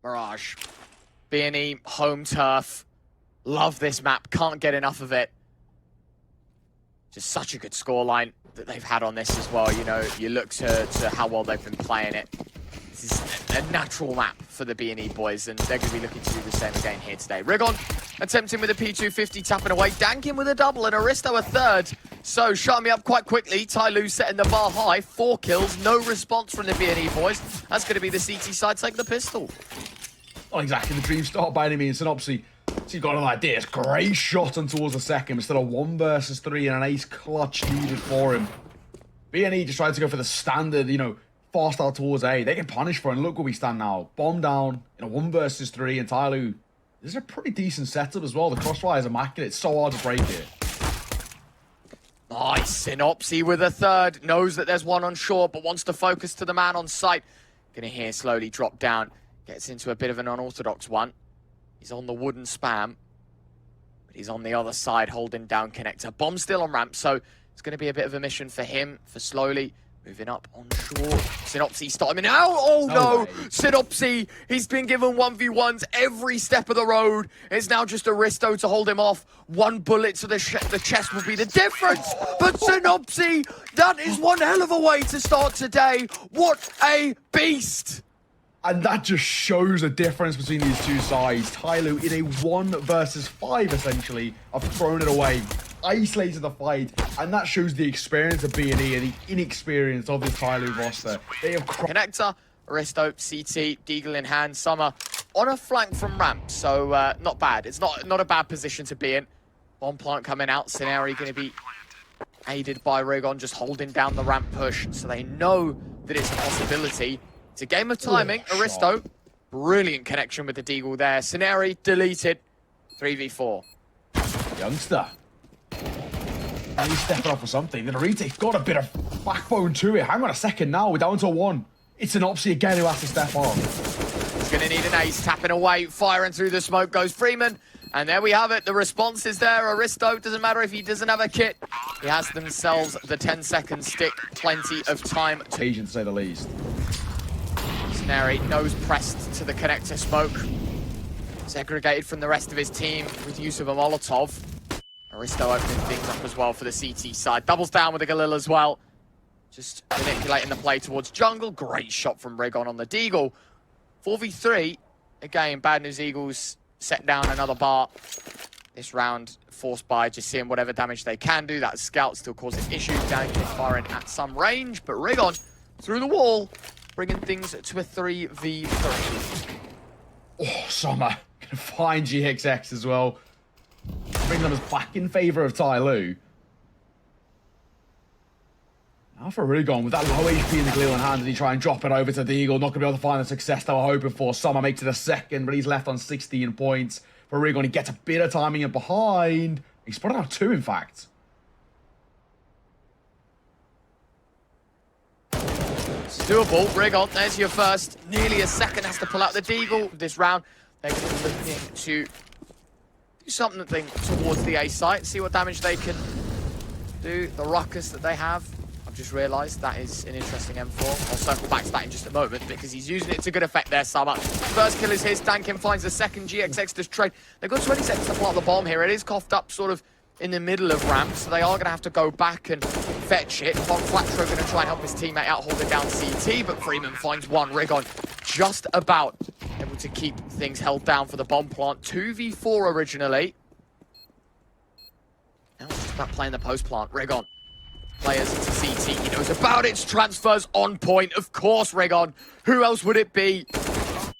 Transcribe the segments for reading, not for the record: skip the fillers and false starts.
Mirage. B&E, home turf. Love this map, can't get enough of it. Just such a good scoreline that they've had on this as well. You know, you look to how well they've been playing it. This is a natural map for the B&E boys, and they're going to be looking to do the same again here today. Rigon attempting with a P250, tapping away. Dankin with a double, and Aristo a third. So, shutting me up quite quickly. Tyloo setting the bar high. 4 kills, no response from the B&E boys. That's going to be the CT side taking the pistol. Not exactly the dream start by any means. Synopsy, so you got an idea. It's great shot on towards the second. Instead of 1 versus 3 and an ace clutch needed for him. B&E just tried to go for the standard, you know, fast out towards A. They get punished for it, and look where we stand now. Bomb down in a 1 versus 3, and Tyloo, this is a pretty decent setup as well. The crossfire is immaculate. It's so hard to break it. Nice. Synopsy with a third. Knows that there's one on short, but wants to focus to the man on site. Gonna hear slowly drop down. Gets into a bit of an unorthodox one. He's on the wooden spam, but he's on the other side holding down connector. Bomb still on ramp, so it's going to be a bit of a mission for him for slowly moving up on short. Synopsy starting now. Oh no! Synopsy, he's been given 1v1s every step of the road. It's now just Aristo to hold him off. 1 bullet to the chest will be the difference. But Synopsy, that is one hell of a way to start today. What a beast! And that just shows the difference between these two sides. Tyloo, in a 1 versus 5, essentially, have thrown it away, isolated the fight, and that shows the experience of B&E and the inexperience of this Tyloo roster. They have connector, Aristo, CT, Deagle in hand, Summer on a flank from ramp, so not bad. It's not a bad position to be in. Bomb plant coming out, Scenario going to be aided by Rigon, just holding down the ramp push, so they know that it's a possibility. It's a game of timing. Aristo, brilliant connection with the Deagle there. Scenario deleted. 3v4. Youngster. And he's stepping up for something. Then Arite's got a bit of backbone to it. Hang on a second now. We're down to 1. It's Synopsy again who has to step on. He's going to need an ace. Tapping away. Firing through the smoke goes Freeman. And there we have it. The response is there. Aristo, doesn't matter if he doesn't have a kit. He has themselves the 10-second stick. Plenty of time. Agent, to say the least. Scenario, nose pressed to the connector smoke. Segregated from the rest of his team with use of a Molotov. Aristo opening things up as well for the CT side. Doubles down with the Galil as well. Just manipulating the play towards jungle. Great shot from Rigon on the Deagle. 4v3. Again, Bad News Eagles set down another bar. This round forced by just seeing whatever damage they can do. That scout still causing issues. Down firing at some range, but Rigon through the wall, bringing things to a 3v3. Oh, Summer gonna find GXX as well. Bringing us back in favor of Tyloo. Now for Rigon, with that low HP in the Galil in hand, did he try and drop it over to the Eagle? Not gonna be able to find the success they were hoping for. Summer makes it a second, but he's left on 16 points. For Rigon, he gets a bit of timing in behind. He's put out 2, in fact. It's doable. Rigon, there's your first. Nearly a second, has to pull out the Deagle this round. They're going to be looking to do something towards the A site, see what damage they can do. The ruckus that they have, I've just realised that is an interesting M4. I'll circle back to that in just a moment because he's using it to good effect there, Summer. First kill is his. Dankin finds the second. GXX does trade. They've got 20 seconds to plant the bomb here. It is coughed up sort of in the middle of ramp, so they are going to have to go back and fetch it. Von Flatro going to try and help his teammate out, holding down CT, but Freeman finds one. Rigon just about able to keep things held down for the bomb plant. 2v4 originally. Now it's just about playing the post plant. Rigon. Players into CT. He knows about its transfers on point. Of course, Rigon. Who else would it be?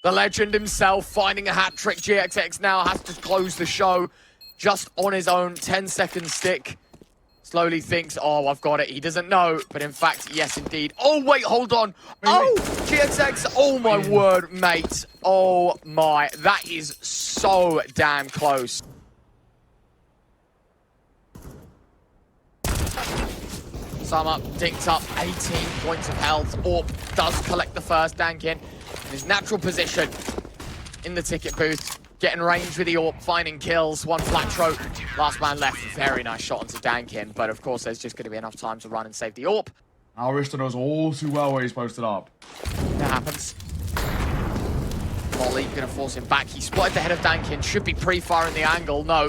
The legend himself finding a hat trick. GXX now has to close the show. Just on his own, 10-second stick. Slowly thinks, oh, I've got it. He doesn't know, but in fact, yes, indeed. Oh, wait, hold on. Oh, GXX, oh my word, mate. Oh my, that is so damn close. Summer dinked up 18 points of health. Orp does collect the first Dankin in his natural position in the ticket booth. Getting range with the AWP, finding kills. One Flatro, last man left. Very nice shot onto Dankin, but of course there's just going to be enough time to run and save the AWP. Now Aristo knows all too well where he's posted up. That happens. Ali going to force him back. He spotted the head of Dankin. Should be pre-firing the angle. No.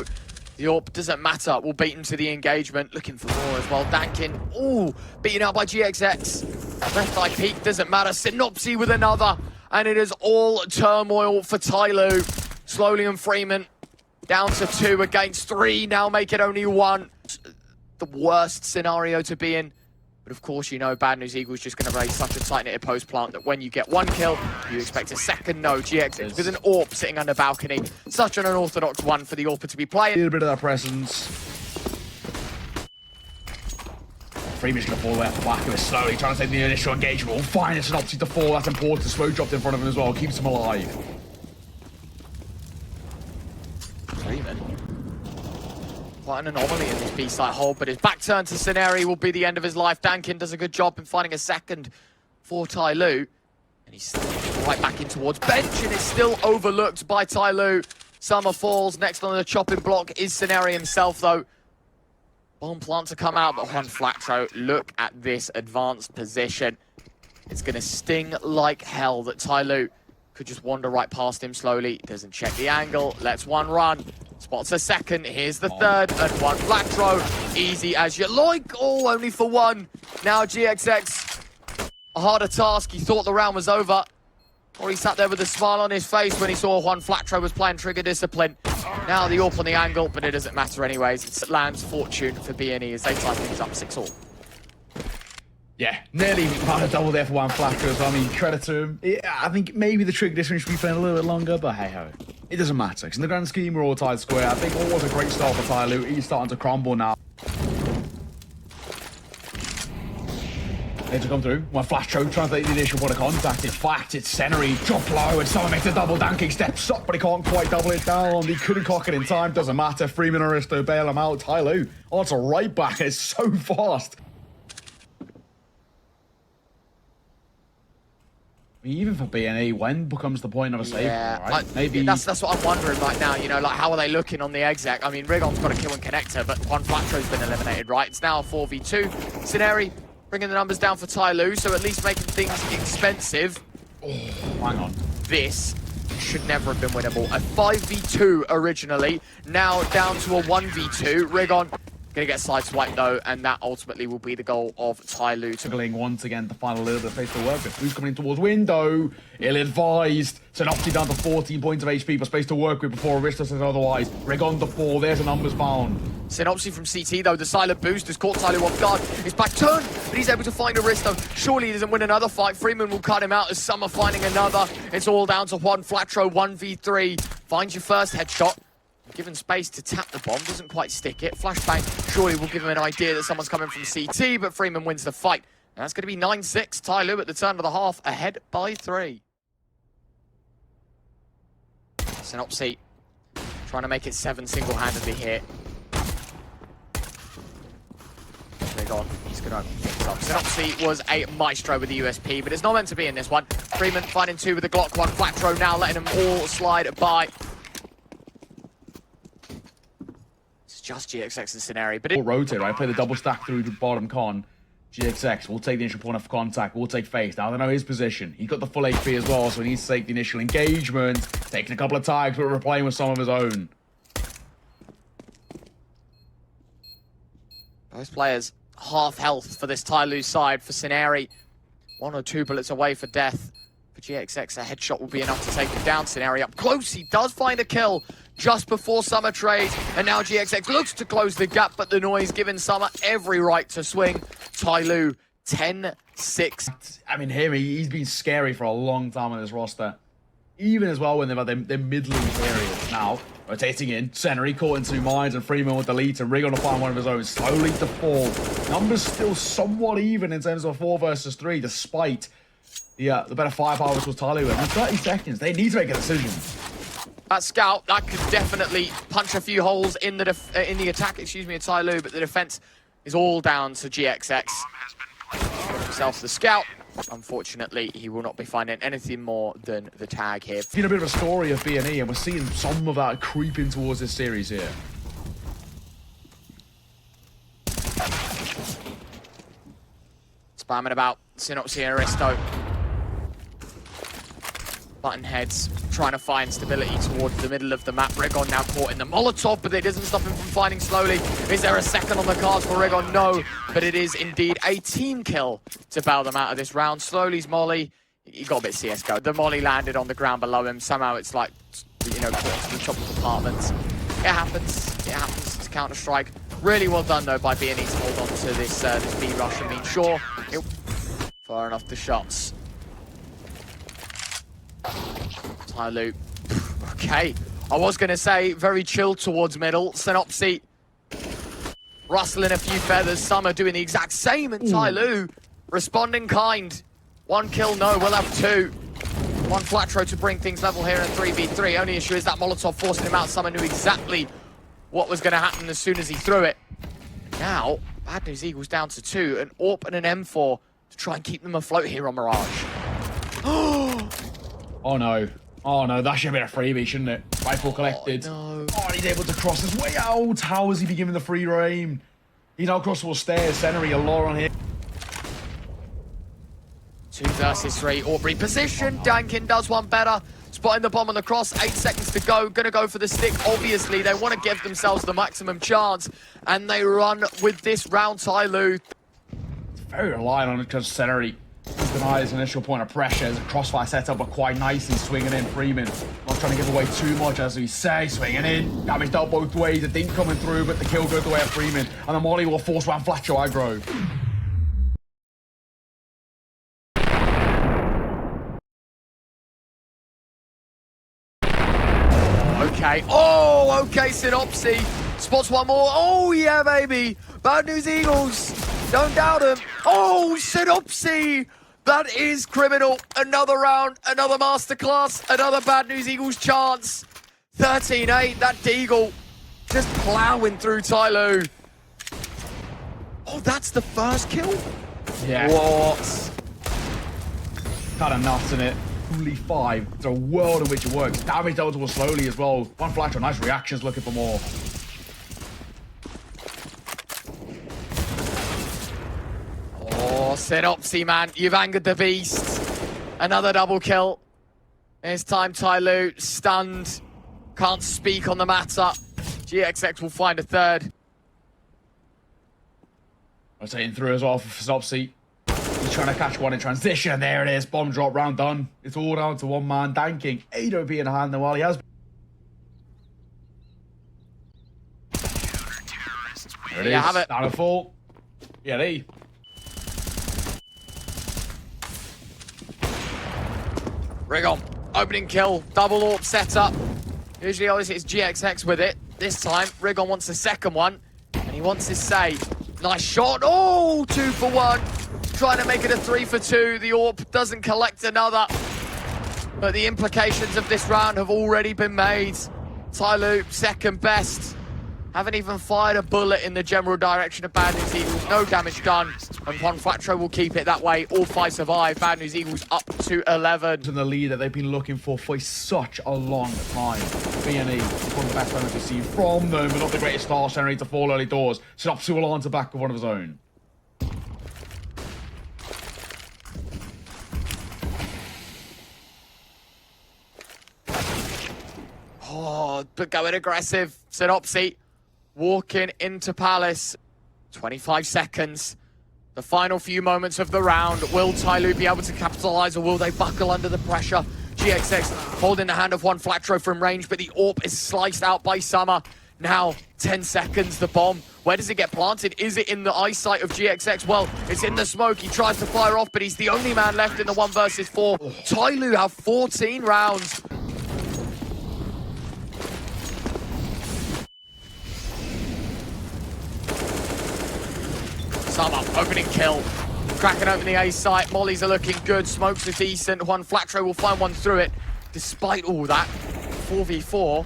The AWP doesn't matter. We'll beat him to the engagement. Looking for more as well. Dankin, ooh, beaten out by GXX. Left eye peak, doesn't matter. Synopsy with another. And it is all turmoil for Tyloo. Slowly and Freeman down to 2 against 3. Now make it only 1. The worst scenario to be in. But of course, you know, Bad News Eagle's just going to raise such a tight-knitted post plant that when you get 1 kill, you expect a second. No, GXX with an AWP sitting under balcony. Such an unorthodox one for the AWPer to be playing. A little bit of that presence. Freeman's going to fall there for back of it slowly, trying to take the initial engagement. We'll find a Synopsy to fall. That's important. Smoke dropped in front of him as well. Keeps him alive. Freeman. Quite an anomaly in this B-side hold, but his back turn to Scenery will be the end of his life. Dankin does a good job in finding a second for Tyloo. And he's right back in towards bench, and it's still overlooked by Tyloo. Summer falls. Next on the chopping block is Scenery himself, though. Bomb plant to come out, but Juan Flatro, look at this advanced position. It's going to sting like hell that Tyloo could just wander right past him slowly. Doesn't check the angle. Lets one run. Spots a second. Here's the third. And Juan Flatro. Easy as you like. Oh, only for 1. Now GXX. A harder task. He thought the round was over. Or he sat there with a smile on his face when he saw Juan Flatro was playing trigger discipline. Now the AWP on the angle, but it doesn't matter anyways. It lands fortune for BNE as they tie things up 6-all. Yeah, nearly found a double there for Juan Flatro. So I mean, credit to him. Yeah, I think maybe the trigger distance should be playing a little bit longer, but hey-ho. It doesn't matter, because in the grand scheme, we're all tied square. I think it was a great start for Tyloo. He's starting to crumble now. Here to come through. Juan Flatro trying to take the initial point of contact. In fact, it's Scenery. Drop low, and someone makes a double. Danking steps up, but he can't quite double it down. He couldn't cock it in time. Doesn't matter. Freeman or Aristo bail him out. Tyloo, oh, it's a right back, and it's so fast. Even for BNE, when becomes the point of a save? Yeah, right? Maybe that's what I'm wondering right now. You know, like how are they looking on the exec? I mean, Rigon's got a kill and connector, but Juan Flatro's been eliminated, right? It's now a 4v2. Sceneri bringing the numbers down for Tyloo, so at least making things expensive. Oh, hang on. This should never have been winnable. A 5v2 originally, now down to a 1v2. Rigon gonna get sideswiped though, and that ultimately will be the goal of Tyloo. Struggling once again to find a little bit of space to work with. Who's coming in towards window? Ill-advised. Synopsy down to 14 points of HP, but space to work with before Aristo says otherwise. Rigon to 4. There's a numbers bound. Synopsy from CT though, the silent boost has caught Tyloo off guard. His back turn, but he's able to find Aristo. Surely he doesn't win another fight. Freeman will cut him out as Summer finding another. It's all down to Juan Flatro, 1v3. Finds your first headshot. Given space to tap the bomb, doesn't quite stick it. Flashbang surely will give him an idea that someone's coming from CT, but Freeman wins the fight. And that's going to be 9-6. Tyloo at the turn of the half, ahead by 3. Synopsy trying to make it 7 single-handedly here. They're gone. He's going to open things up. Synopsy was a maestro with the USP, but it's not meant to be in this one. Freeman finding 2 with the Glock 1. Flatro now letting them all slide by. Just GXX and Sceneri, but it... We'll rotate, right? Play the double stack through the bottom con. GXX will take the initial point of contact. We'll take face. Now they know his position. He's got the full HP as well, so he needs to take the initial engagement. Taking a couple of tags, but replaying with some of his own. Both players half health for this Tyloo side. For Sceneri, 1 or 2 bullets away for death. For GXX, a headshot will be enough to take him down. Sceneri up close. He does find a kill just before Summer trades, and now GXX looks to close the gap, but the noise giving Summer every right to swing. Tyloo, 10-6. I mean, he's been scary for a long time on this roster. Even as well when they've had their middling periods. Now, rotating in, Sceneri caught in 2 mines, and Freeman with the lead, and Rigon to find one of his own, slowly to fall. Numbers still somewhat even in terms of 4 versus 3, despite the better firepower was Tyloo. And in 30 seconds, they need to make a decision. That scout, that could definitely punch a few holes in the attack, of Tyloo, but the defense is all down to GXX. Got himself the scout. Unfortunately, he will not be finding anything more than the tag here. It's been a bit of a story of BNE, and we're seeing some of that creeping towards this series here. Spamming about Synopsy and Aristo. Button heads trying to find stability towards the middle of the map. Rigon now caught in the Molotov, but it doesn't stop him from finding slowly. Is there a second on the cards for Rigon? No, but it is indeed a team kill to bail them out of this round. Slowly's molly, he got a bit CSGO. The molly landed on the ground below him. Somehow it's like, you know, caught into the top of the compartments. It happens. It happens to Counter-Strike. Really well done though by B&E to hold on to this B rush. I mean, sure, far enough the shots. Tyloo. Okay. I was going to say very chill towards middle. Synopsy rustling a few feathers. Summer doing the exact same. And Tyloo responding kind. 1 kill, no. We'll have 2. 1 flat throw to bring things level here in 3v3. Only issue is that Molotov forcing him out. Summer knew exactly what was going to happen as soon as he threw it. Now, Bad News Eagles down to 2. An AWP and an M4 to try and keep them afloat here on Mirage. Oh no. Oh no, that should have been a freebie, shouldn't it? Rifle collected. Oh, no. Oh, he's able to cross his way out. How has he been given the free reign? He's now across the stairs. Centering a law on here. 2 versus 3. Aubrey position. Dankin does one better. Spotting the bomb on the cross. 8 seconds to go. Gonna go for the stick. Obviously, they want to give themselves the maximum chance. And they run with this round. Tyloo. Very reliant on it because Centery denies initial point of pressure. As a crossfire set up, but quite nicely swinging in. Freeman not trying to give away too much, as we say. Swinging in. Damage dealt both ways. A dink coming through, but the kill goes the way of Freeman. And the molly will force one Flatcho aggro. Okay. Oh, okay, Synopsy. Spots one more. Oh, yeah, baby. Bad News Eagles. Don't doubt him. Oh, Synopsy. That is criminal. Another round, another masterclass, another Bad News Eagles chance. 13-8. That Deagle just plowing through Tyloo. Oh, that's the first kill? Yeah. What? Kind of nuts in it. Only 5. It's a world in which it works. Damage dealt to slowly as well. One Flatcho, nice reactions, looking for more. Oh, Synopsy, man. You've angered the beast. Another double kill. This time Tyloo stunned. Can't speak on the matter. GXX will find a third. Rotating through as well for Synopsy. He's trying to catch one in transition. There it is. Bomb drop, round done. It's all down to one man. Danking. 8 OP in hand now while he has. There it is. Have it. Down a full. Yeah, Rigon, opening kill, double AWP setup. Usually, obviously, it's GXX with it. This time, Rigon wants a second one, and he wants his say. Nice shot. Oh, 2 for 1. Trying to make it a 3 for 2. The AWP doesn't collect another. But the implications of this round have already been made. Tyloo, second best. Haven't even fired a bullet in the general direction of Bad News Eagles. No damage done. And one Flatro will keep it that way. All 5 survive. Bad News Eagles up to 11. And the lead that they've been looking for such a long time. B&E, one of the best moments we've seen from them, but not the greatest star generator to fall early doors. Synopsy will on to back with one of his own. Oh, but going aggressive. Synopsy walking into Palace. 25 seconds. The final few moments of the round. Will Tyloo be able to capitalize, or will they buckle under the pressure? GXX holding the hand of one Flatro from range, but the AWP is sliced out by Summer. Now, 10 seconds, the bomb. Where does it get planted? Is it in the eyesight of GXX? Well, it's in the smoke. He tries to fire off, but he's the only man left in the 1 versus 4. Tyloo have 14 rounds. Summer, opening kill. Cracking open the A site. Mollies are looking good. Smokes are decent. One Flatro will find one through it. Despite all that, 4v4.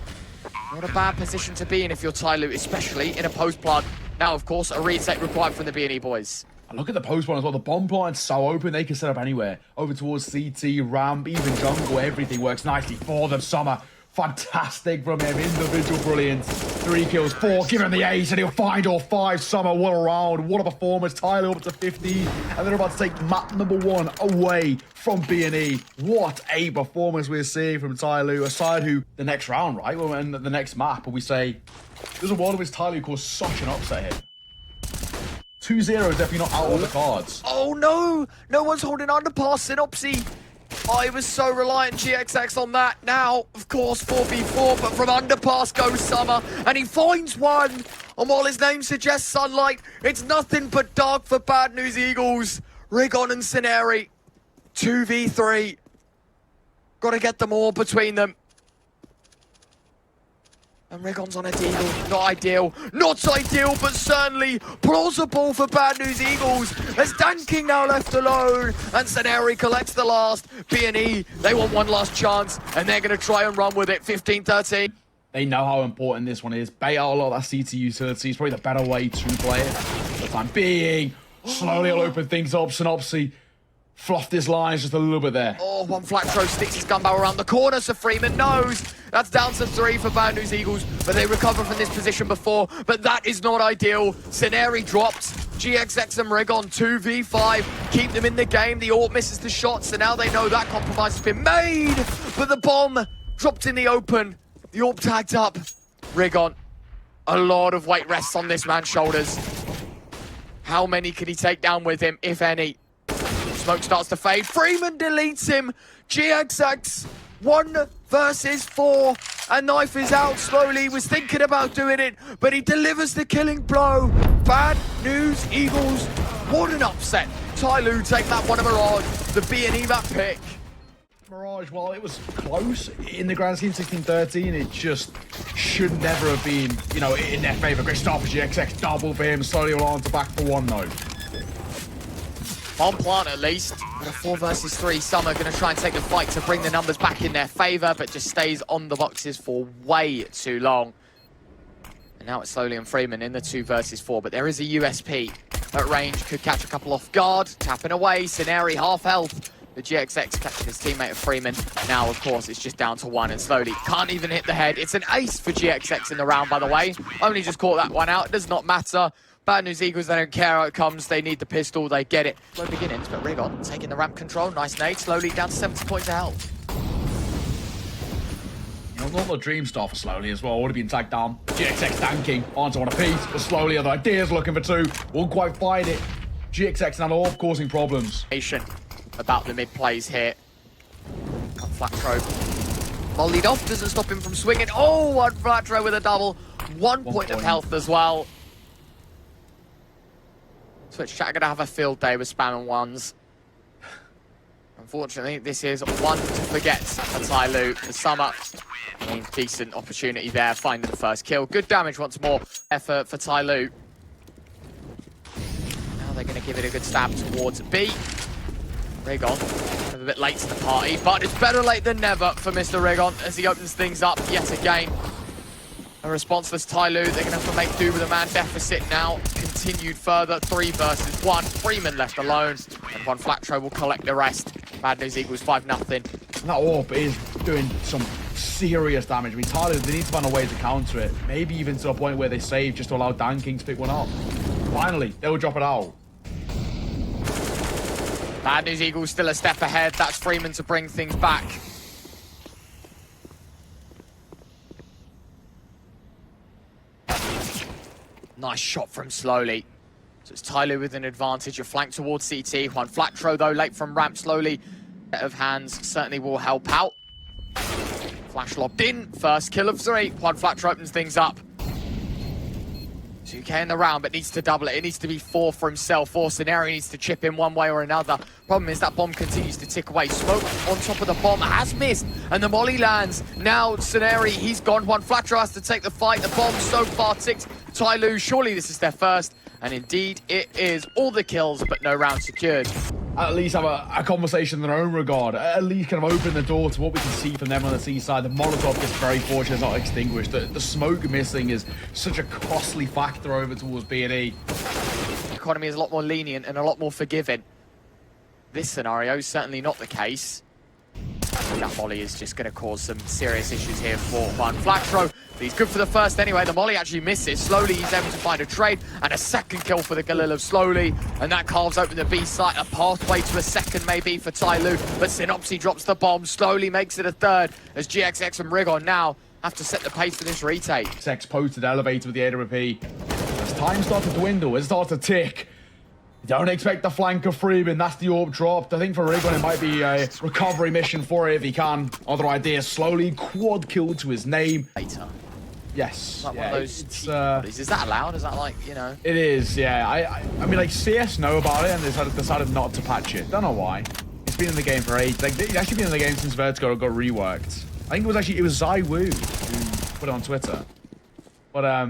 Not a bad position to be in if you're Tyloo, especially in a post plug. Now, of course, a reset required from the B&E boys. And look at the post one as well. The bomb plant's so open, they can set up anywhere. Over towards CT, ramp, even jungle, everything works nicely for them. Summer Fantastic from him. Individual brilliance. 3 kills, 4. Give him the ace, and he'll find all 5. Summer, what a round. What a performance. Tyloo up to 15. And they're about to take map number 1 away from B&E. What a performance we're seeing from Tyloo. Aside who, the next round, right? We're in the next map, and we say, there's a world in which Tyloo caused such an upset here. 2-0 is definitely not out of the cards. Oh no! No one's holding underpass, Synopsy. I was so reliant GXX on that. Now, of course, 4v4, but from underpass goes Summer, and he finds one. And while his name suggests sunlight, it's nothing but dark for Bad News Eagles. Rigon and Cineri, 2v3. Got to get them all between them. And Rigon's on a deagle. Not ideal. Not ideal, but certainly plausible for Bad News Eagles. As Danking now left alone. And Cineri collects the last. B&E, they want one last chance. And they're going to try and run with it. 15-13. They know how important this one is. Bait out a lot of that CT utility. It's probably the better way to play it. For the time being, slowly will open things up. Synopsy fluffed his lines just a little bit there. Oh, one flat throw sticks his gun barrel around the corner, so Freeman knows. That's down to 3 for Bad News Eagles, but they recover from this position before, but that is not ideal. Cineri dropped. GXX and Rigon 2v5, keep them in the game. The AWP misses the shot, so now they know that compromise has been made, but the bomb dropped in the open. The AWP tagged up. Rigon, a lot of weight rests on this man's shoulders. How many can he take down with him, if any? Smoke starts to fade. Freeman deletes him. GXX 1 versus 4. And Knife is out slowly. He was thinking about doing it, but he delivers the killing blow. Bad News Eagles. What an upset. Tyloo take that one of Mirage. The B&E that pick. Mirage, while it was close in the grand scheme, 16-13, it just should never have been, you know, in their favour. Great start for GXX. Double for him. Slowly on to back for 1 though. On plant at least. But a 4 versus 3. Summer going to try and take the fight to bring the numbers back in their favour, but just stays on the boxes for way too long. And now it's slowly on Freeman in the 2 versus 4, but there is a USP at range. Could catch a couple off guard. Tapping away. Cineri half health. The GXX catching his teammate of Freeman. Now, of course, it's just down to 1 and slowly can't even hit the head. It's an ace for GXX in the round, by the way. Only just caught that one out. It does not matter. Bad News Eagles, they don't care how it comes. They need the pistol. They get it. Slow beginnings, but Rigon taking the ramp control. Nice nade. Slowly down to 70 points of health. You know, not the dream star for slowly as well. Would have been tagged down. GXX tanking onto one apiece, but slowly other ideas looking for 2. Won't quite find it. GXX now all causing problems. About the mid plays here. Flat throw. Volleyed off. Doesn't stop him from swinging. Oh, one flat throw with a double. 1 point of health as well. Twitch chat are going to have a field day with spam and 1s. Unfortunately, this is one to forget for Tyloo. The Summer, a decent opportunity there, finding the first kill. Good damage once more effort for Tyloo. Now they're going to give it a good stab towards B. Rigon, a bit late to the party, but it's better late than never for Mr. Rigon as he opens things up yet again. A responseless Tyloo, they're going to have to make do with a man deficit now. Continued further, 3 versus 1. Freeman left alone, and one flat throw will collect the rest. Bad News Eagles 5-0. That AWP is doing some serious damage. I mean, Tyloo, they need to find a way to counter it. Maybe even to a point where they save just to allow Danking to pick one up. Finally, they'll drop it out. Bad News Eagles still a step ahead. That's Freeman to bring things back. Nice shot from Slowly. So it's Tyloo with an advantage. A flank towards CT. One flat throw though, late from ramp. Slowly. Set of hands certainly will help out. Flash lobbed in. First kill of 3. One flat throw opens things up. 2K in the round, but needs to double it. It needs to be 4 for himself. Or Cineri needs to chip in one way or another. Problem is that bomb continues to tick away. Smoke on top of the bomb has missed, and the molly lands. Now Cineri, he's gone. One flat throw has to take the fight. The bomb so far ticked Tyloo. Surely this is their first, and indeed it is. All the kills, but no round secured. At least have a conversation in their own regard. At least kind of open the door to what we can see from them on the C side. The Molotov gets very fortunate, it's not extinguished. The smoke missing is such a costly factor over towards B&E. The economy is a lot more lenient and a lot more forgiving. This scenario is certainly not the case. That molly is just going to cause some serious issues here for Van Flatro. But he's good for the first anyway. The molly actually misses. Slowly, he's able to find a trade and a second kill for the Galil of Slowly. And that carves open the B site, a pathway to a second maybe for Tyloo. But Synopsy drops the bomb. Slowly makes it a third as GXX and Rigon now have to set the pace for this retake. Sex posted elevator with the AWP. As time starts to dwindle, it starts to tick. Don't expect the flank of Freeman. That's the orb dropped. I think for Rigon it might be a recovery mission for it if he can. Other ideas, Slowly quad kill to his name. Later. Yes. Like yeah, one of those is that allowed? Is that like, you know? It is, yeah. I mean, like, CS know about it and they decided not to patch it. Don't know why. It's been in the game for ages. Like, it's actually been in the game since Vertigo got reworked. I think it was Zai Wu who put it on Twitter. But,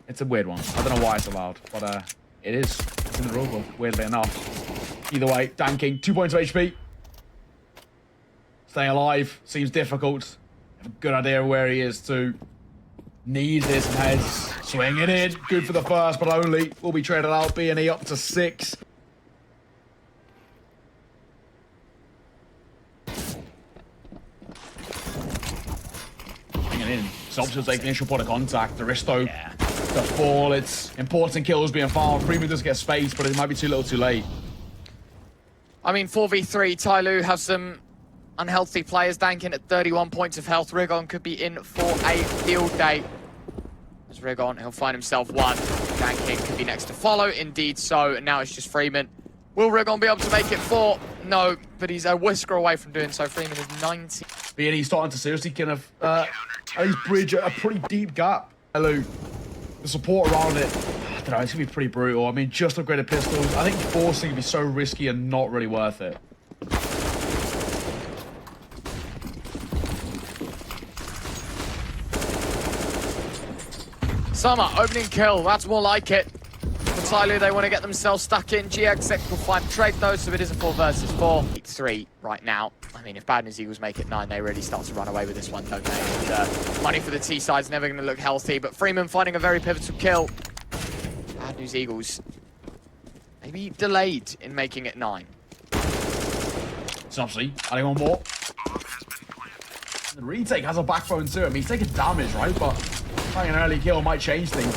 it's a weird one. I don't know why it's allowed, but, it is. It's in the rulebook, weirdly enough. Either way, Danking, 2 points of HP. Staying alive seems difficult. Have a good idea of where he is too. Needs this and heads. Swing it in. Good for the first, but only. Will be traded out. B&E up to 6. Bring it in. Synopsy will take the initial point of contact. Aristo. Yeah. The fall. It's important kills being found. Freeman does get space, but it might be too little too late. I mean, 4v3, Tyloo have some unhealthy players. Dankin at 31 points of health. Rigon could be in for a field day. As Rigon, he'll find himself one. Dankin could be next to follow. Indeed so. And now it's just Freeman. Will Rigon be able to make it 4? No, but he's a whisker away from doing so. Freeman is 90. B&E starting to seriously kind of at least bridge a pretty deep gap. Hello. The support around it, I don't know, it's going to be pretty brutal. I mean, just upgraded pistols. I think forcing would be so risky and not really worth it. Summer, opening kill. That's more like it. For Tyloo, they want to get themselves stuck in. GXX will find trade though, so it is a 4 versus 4. 3 right now. I mean, if Bad News Eagles make it 9, they really start to run away with this one, don't they? And, money for the T side's never going to look healthy, but Freeman finding a very pivotal kill. Bad News Eagles maybe delayed in making it 9. Synopsy, adding on more. The retake has a backbone too. I mean, he's taking damage, right? But finding an early kill might change things.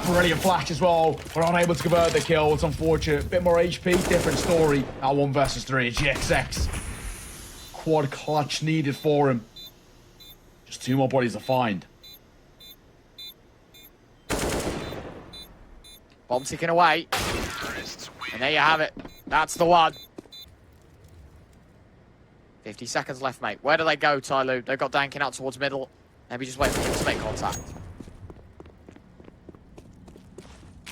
Brilliant flash as well. We're unable to convert the kill. It's unfortunate. Bit more HP, different story. Now 1 versus 3. GXX. Quad clutch needed for him. Just 2 more bodies to find. Bomb ticking away. And there you have it. That's the one. 50 seconds left, mate. Where do they go, Tyloo? They've got Dankin out towards middle. Maybe just wait for him to make contact.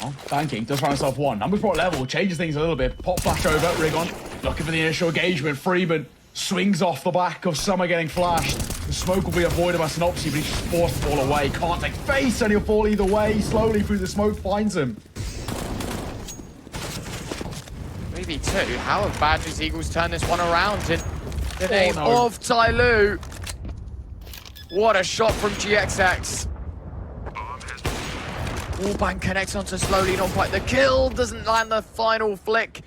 Oh, Danking does find himself 1. Number 4 level changes things a little bit. Pop flash over, Rigon. Looking for the initial engagement. Freeman swings off the back of Summer getting flashed. The smoke will be avoided by Synopsy, but he's just forced to fall away. Can't take face, and he'll fall either way. Slowly through the smoke finds him. 3v2. How have Bad News Eagles turned this one around in the name of Tyloo? What a shot from GXX. Wallbang connects onto Slowly, not quite the kill. Doesn't land the final flick.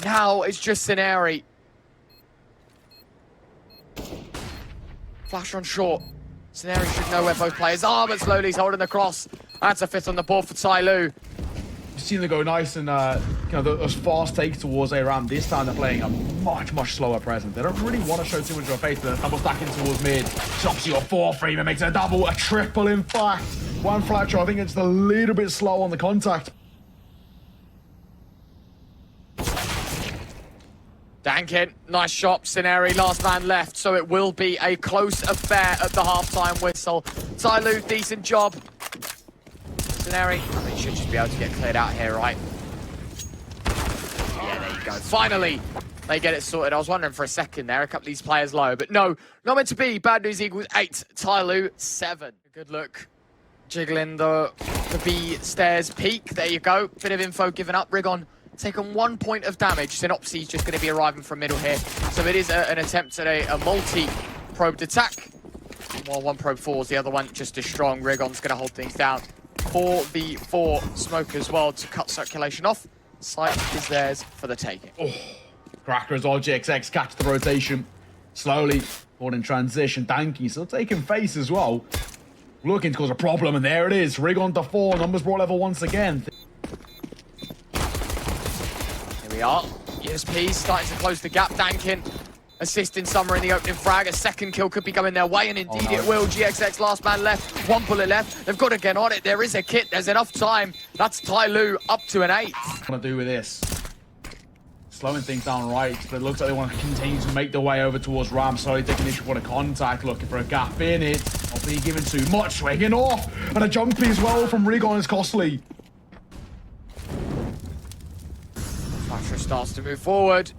Now it's just Scenari. Flash on short. Scenari should know where both players are, but Slowly's holding the cross. That's a 5th on the board for Tyloo. You've seen them go nice and those fast takes towards A-Ram. This time they're playing a much slower presence. They don't really want to show too much of a face, but double stacking towards mid. Synopsy got 4. Freeman makes it a double, a triple in fact. One Fletcher, I think it's a little bit slow on the contact. Dankin, nice shot. Scenari, last man left, so it will be a close affair at the halftime whistle. Tyloo, decent job. Scenari, I mean, should just be able to get cleared out here, right? Yeah, there you go. Finally, they get it sorted. I was wondering for a second there, a couple of these players low, but no, not meant to be. Bad News Eagles 8, Tyloo 7. Good look. Jiggling the B stairs peak. There you go. Bit of info given up. Rigon taken 1 point of damage. Synopsy's just going to be arriving from middle here. So it is an attempt at a multi-probed attack. While 1 probe falls, the other one just as strong. Rigon's going to hold things down. 4v4 smoke as well to cut circulation off. Site is theirs for the taking. Oh, Cracker as well. GXX catch the rotation. Slowly Caught in transition. Danky still taking face as well. Looking to cause a problem, and there it is. Rig on to 4. Numbers brought level once again. Here we are. ESP starting to close the gap. Dankin assisting Summer in the opening frag. A second kill could be coming their way, and indeed it will. GXX last man left. 1 bullet left. They've got to get on it. There is a kit. There's enough time. That's Tyloo up to an 8. What want to do with this? Slowing things down right, but it looks like they want to continue to make their way over towards Ram. Slowly taking initial point of contact, looking for a gap in it. Not being given too much, swinging off. And a jumpy as well from Rigon is costly. Flatro starts to move forward.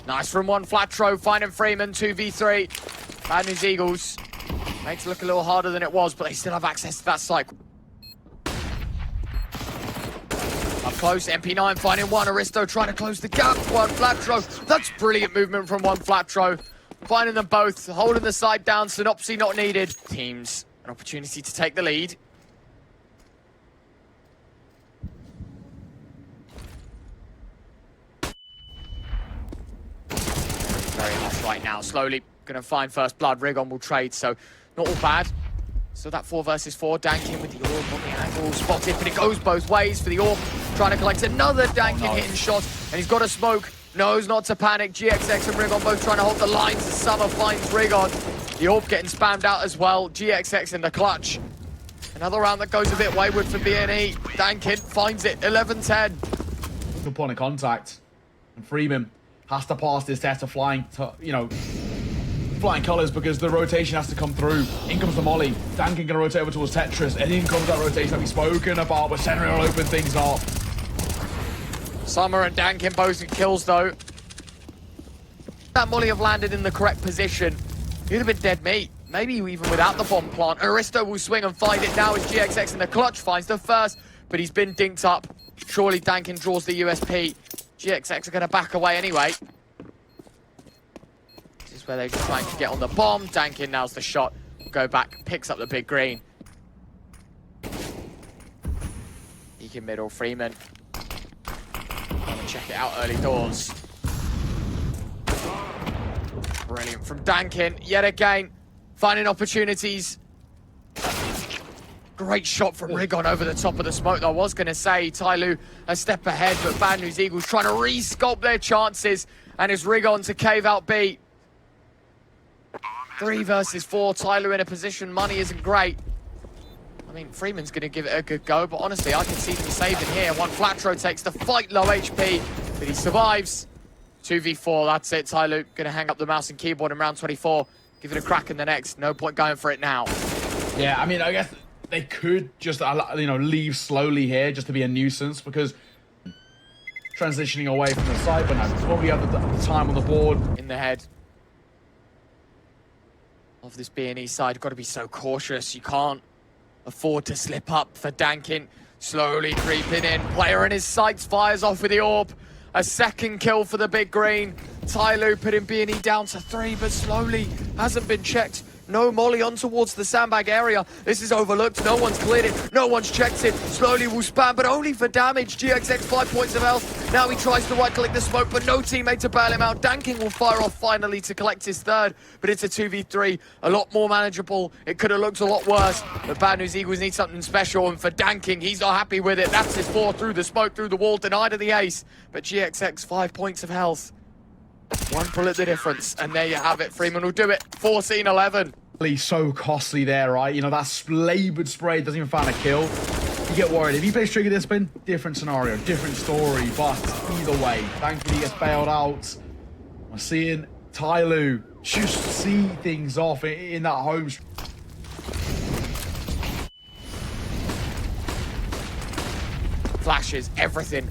Nice from one Flatro, finding Freeman, 2v3. Bad News Eagles. Makes it look a little harder than it was, but they still have access to that site. Up close, MP9 finding one. Aristo trying to close the gap. One Flatro. That's brilliant movement from one Flatro. Finding them both, holding the side down. Synopsy not needed. Teams, an opportunity to take the lead. Very hot right now. Slowly going to find first blood. Rigon will trade, so not all bad. So that 4 versus 4, Dankin with the orb on the angle, spotted, but it goes both ways for the orb. Trying to collect another Dankin hitting shot, and he's got a smoke. Knows not to panic. GXX and Rigon both trying to hold the lines as Summer finds Rigon. The orb getting spammed out as well. GXX in the clutch. Another round that goes a bit wayward for BNE. Dankin finds it, 11-10. Good point of contact. And Freeman has to pass this test of flying, flying colours because the rotation has to come through. In comes the molly. Dankin gonna rotate over towards Tetris, and in comes that rotation that we've spoken about, but Senri will open things up. Summer and Dankin both get kills though. That molly have landed in the correct position. He'd have been dead meat. Maybe even without the bomb plant. Aristo will swing and find it now as GXX in the clutch finds the first, but he's been dinked up. Surely Dankin draws the USP. GXX are gonna back away anyway. Where they're just trying to get on the bomb. Dankin now's the shot. Go back, picks up the big green. Peek in middle, Freeman. Check it out early doors. Brilliant from Dankin, yet again. Finding opportunities. Great shot from Rigon over the top of the smoke. I was going to say Tyloo a step ahead, but Bad News Eagles trying to re-sculpt their chances. And it's Rigon to cave out B. 3 versus 4, Tyloo in a position, money isn't great. I mean, Freeman's going to give it a good go, but honestly, I can see them saving here. One Flatro takes the fight, low HP, but he survives. 2v4, that's it. Tyloo going to hang up the mouse and keyboard in round 24. Give it a crack in the next. No point going for it now. Yeah, I mean, I guess they could just, leave slowly here just to be a nuisance because transitioning away from the side, but now probably have the time on the board. In the head of this BNE side, got to be so cautious. You can't afford to slip up for Dankin. Slowly creeping in. Player in his sights fires off with the orb. A second kill for the big green. Tyloo putting BNE down to 3, but slowly hasn't been checked. No molly on towards the sandbag area. This is overlooked. No one's cleared it. No one's checked it. Slowly will spam, but only for damage. GXX 5 points of health. Now he tries to right-click the smoke, but no teammate to bail him out. Dankin will fire off finally to collect his third, but it's a 2v3. A lot more manageable. It could have looked a lot worse, but Bad News Eagles need something special, and for Dankin, he's not happy with it. That's his 4 through the smoke, through the wall, denied of the ace. But GXX 5 points of health. 1 bullet the difference, and there you have it. Freeman will do it. 14-11. So costly there, right? That labored spray doesn't even find a kill. You get worried. If he plays Trigger Discipline, different scenario, different story. But either way, thankfully he gets bailed out. We're seeing Tyloo just see things off in that home. Flashes, everything.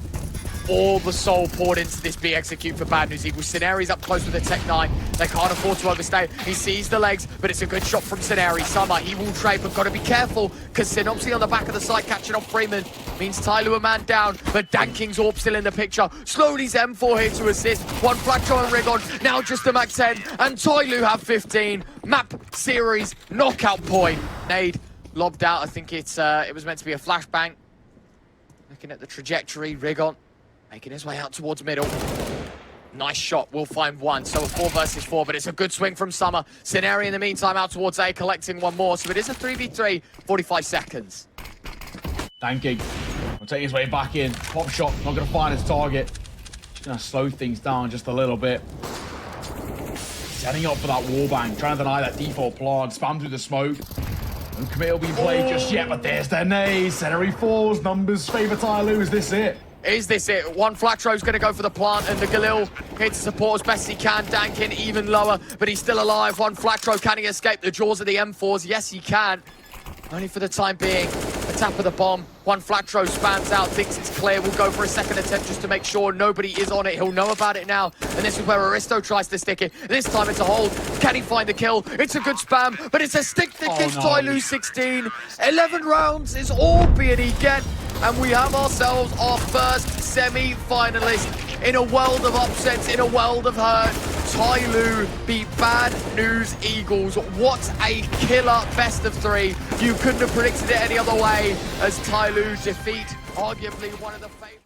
All the soul poured into this B execute for Bad News Eagles. Cineri's up close with the Tech 9. They can't afford to overstay. He sees the legs, but it's a good shot from Cineri. Summer, he will trade, but got to be careful because Synopsy on the back of the side catching off Freeman. Means Tyloo a man down, but Danking's orb still in the picture. Slowly's M4 here to assist. One Flatro and Rigon, now just a Mac 10, and Tyloo have 15. Map series knockout point. Nade lobbed out. I think it was meant to be a flashbang. Looking at the trajectory, Rigon making his way out towards middle. Nice shot, we'll find one. So a 4 versus 4, but it's a good swing from Summer. Scenario in the meantime out towards A, collecting one more. So it is a 3v3, 45 seconds. Thanking. We'll take his way back in. Pop shot, not going to find his target. Just going to slow things down just a little bit. Setting up for that wallbang, trying to deny that default plant. Spam through the smoke. No committal being played just yet, but there's their nade. Center falls, numbers favor Tyloo. Is this it? Is this it? One Flatro's going to go for the plant, and the Galil here to support as best he can. Dankin even lower, but he's still alive. One Flatro, can he escape the jaws of the M4s? Yes, he can. Only for the time being. A tap of the bomb. One Flatro spans out, thinks it's clear. We'll go for a second attempt just to make sure nobody is on it. He'll know about it now. And this is where Aristo tries to stick it. This time it's a hold. Can he find the kill? It's a good spam, but it's a stick that gives Tyloo 16. 11 rounds is all B&E get. And we have ourselves our first semi-finalist in a world of upsets, in a world of hurt. Tyloo beat Bad News Eagles. What a killer best of 3. You couldn't have predicted it any other way as Tyloo defeat arguably one of the favorites.